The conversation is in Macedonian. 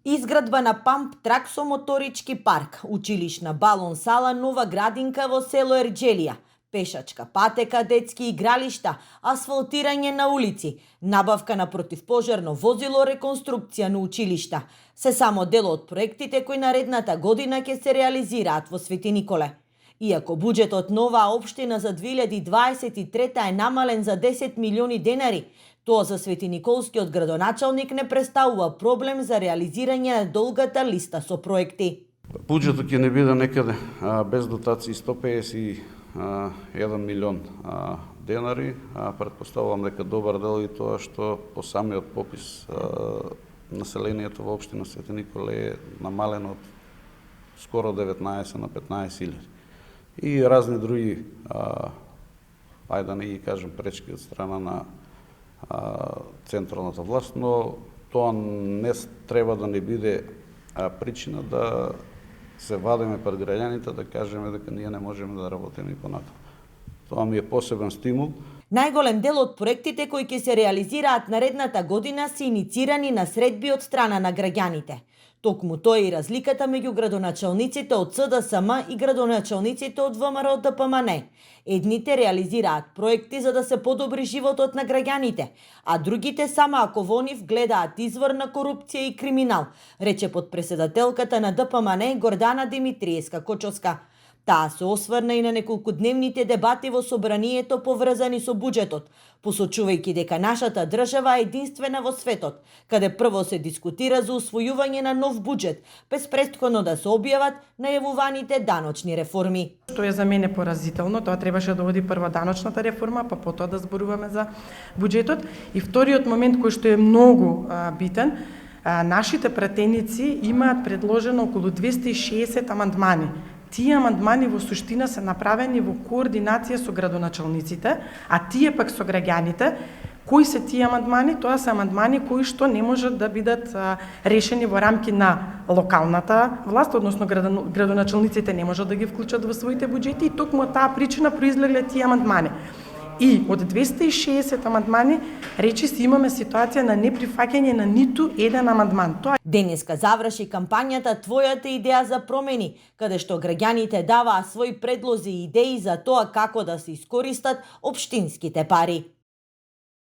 Изградба на памп трак со моторички парк, училишна балон сала, нова градинка во село Ерџелија, пешачка патека, детски игралишта, асфалтирање на улици, набавка на противпожарно возило, реконструкција на училишта. Се само дел од проектите кои наредната година ќе се реализираат во Свети Николе. Иако буџетот на оваа општина за 2023 е намален за 10 милиони денари, тоа за Свети Николскиот градоначалник не представува проблем за реализирање на долгата листа со проекти. Буџетот ќе не биде некаде без дотации 151 милион денари. Претпоставувам дека добар дел и тоа што по самиот попис населението во општина Свети Николе е намалено од скоро 19 на 15.000. И разни други, ајде да не ги кажем пречки од страна на централната власт, но тоа не треба да не биде причина да се вадиме пред граѓаните, да кажеме дека ние не можеме да работиме и понатаму. Тоа ми е посебен стимул. Најголем дел од проектите кои ќе се реализираат наредната година се иницирани на средби од страна на граѓаните. Токму тоа е и разликата меѓу градоначалниците од СДСМ и градоначалниците од ВМРО ДПМН. Едните реализираат проекти за да се подобри животот на граѓаните, а другите само ако во нив гледаат извор на корупција и криминал, рече потпредседателката на ДПМН Гордана Димитриевска-Кочовска. Таа се осврна и на неколкудневните дебати во собранието поврзани со буџетот, посочувајќи дека нашата држава е единствена во светот, каде прво се дискутира за усвојување на нов буџет, без претходно да се објават најавуваните даночни реформи. Што е за мене поразително, тоа требаше да оди прва даночната реформа, па потоа да зборуваме за буџетот. И вториот момент кој што е многу битен, нашите пратеници имаат предложено околу 260 амандмани. Тие амандмани во суштина се направени во координација со градоначалниците, а тие пак со граѓаните. Кои се тие амандмани? Тоа се амандмани кои што не можат да бидат решени во рамки на локалната власт, односно градоначалниците не можат да ги вклучат во своите буџети и токму од таа причина произлегле тие амандмани. И од 260 амандмани, речиси имаме ситуација на неприфаќање на ниту еден амандман. Денеска заврши кампањата Твојата идеја за промени, каде што граѓаните даваа своји предлози и идеи за тоа како да се искористат општинските пари.